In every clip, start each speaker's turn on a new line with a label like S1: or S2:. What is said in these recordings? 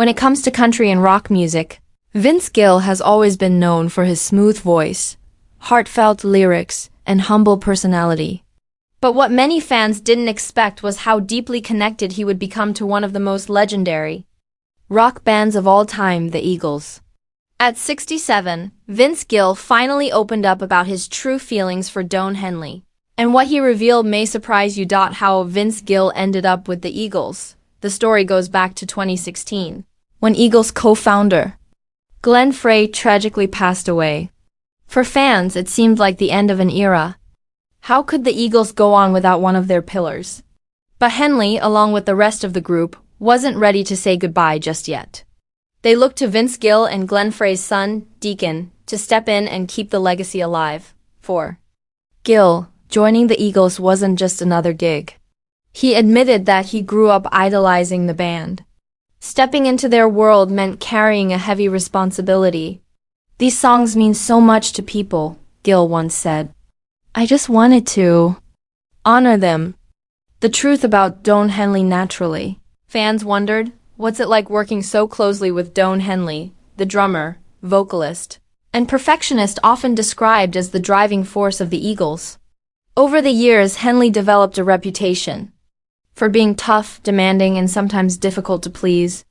S1: When it comes to country and rock music, Vince Gill has always been known for his smooth voice, heartfelt lyrics, and humble personality. But what many fans didn't expect was how deeply connected he would become to one of the most legendary rock bands of all time, the Eagles. At 67, Vince Gill finally opened up about his true feelings for Don Henley. And what he revealed may surprise you. How Vince Gill ended up with the Eagles. The story goes back to 2016, when Eagles co-founder Glenn Frey tragically passed away. For fans, it seemed like the end of an era. How could the Eagles go on without one of their pillars? But Henley, along with the rest of the group, wasn't ready to say goodbye just yet. They looked to Vince Gill and Glenn Frey's son, Deacon, to step in and keep the legacy alive. For Gill, joining the Eagles wasn't just another gig. He admitted that he grew up idolizing the band. Stepping into their world meant carrying a heavy responsibility. "These songs mean so much to people," Gill once said. "I just wanted to honor them." The truth about Don Henley naturally. Fans wondered, what's it like working so closely with Don Henley, the drummer, vocalist, and perfectionist often described as the driving force of the Eagles? Over the years, Henley developed a reputation for being tough, demanding, and sometimes difficult to please.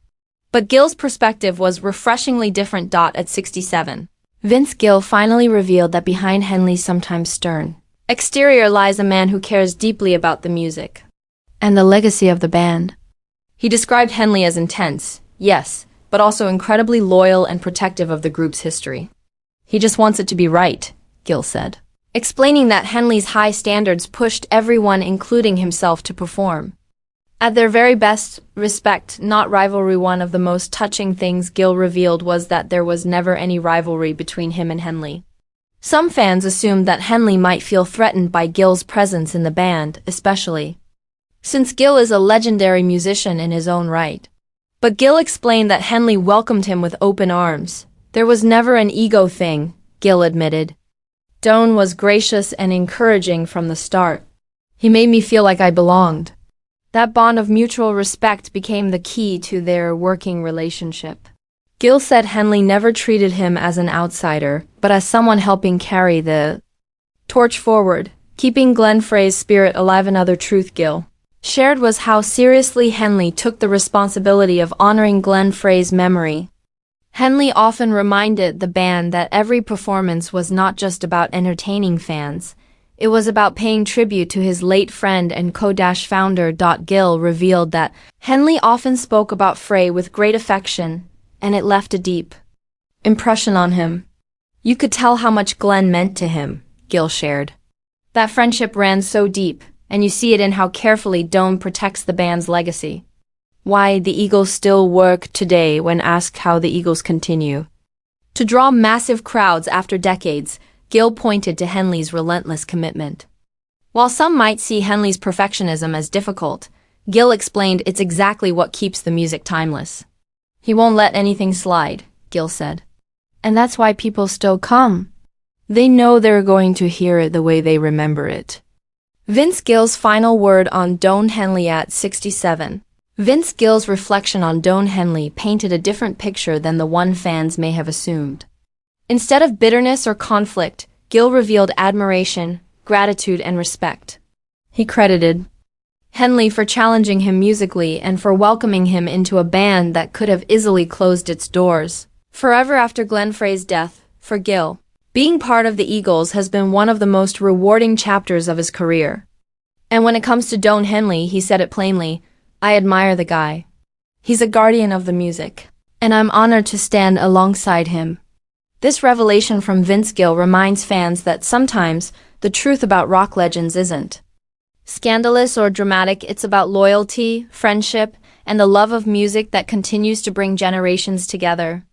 S1: But Gill's perspective was refreshingly different. At 67, Vince Gill finally revealed that behind Henley's sometimes stern exterior lies a man who cares deeply about the music and the legacy of the band. He described Henley as intense, yes, but also incredibly loyal and protective of the group's history. "He just wants it to be right," Gill said, explaining that Henley's high standards pushed everyone, including himself, to perform at their very best. Respect, not rivalry. One of the most touching things Gill revealed was that there was never any rivalry between him and Henley. Some fans assumed that Henley might feel threatened by Gill's presence in the band, especially since Gill is a legendary musician in his own right. But Gill explained that Henley welcomed him with open arms. "There was never an ego thing," Gill admitted. "Don was gracious and encouraging from the start. He made me feel like I belonged." That bond of mutual respect became the key to their working relationship. Gill said Henley never treated him as an outsider, but as someone helping carry the torch forward, keeping Glenn Frey's spirit alive. Another truth Gill shared was how seriously Henley took the responsibility of honoring Glenn Frey's memory. Henley often reminded the band that every performance was not just about entertaining fans. It was about paying tribute to his late friend and co-founder. Gill revealed that Henley often spoke about Frey with great affection, and it left a deep impression on him. "You could tell how much Glenn meant to him," Gill shared. "That friendship ran so deep, and you see it in how carefully Don protects the band's legacy." Why the Eagles still work today. When asked how the Eagles continue to draw massive crowds after decades, Gill pointed to Henley's relentless commitment. While some might see Henley's perfectionism as difficult, Gill explained it's exactly what keeps the music timeless. "He won't let anything slide," Gill said. "And that's why people still come. They know they're going to hear it the way they remember it." Vince Gill's final word on Don Henley at 67. Vince Gill's reflection on Don Henley painted a different picture than the one fans may have assumed. Instead of bitterness or conflict, Gill revealed admiration, gratitude, and respect. He credited Henley for challenging him musically and for welcoming him into a band that could have easily closed its doors forever after Glenn Frey's death. For Gill, being part of the Eagles has been one of the most rewarding chapters of his career. And when it comes to Don Henley, he said it plainly, "I admire the guy. He's a guardian of the music, and I'm honored to stand alongside him." This revelation from Vince Gill reminds fans that sometimes the truth about rock legends isn't scandalous or dramatic. It's about loyalty, friendship, and the love of music that continues to bring generations together.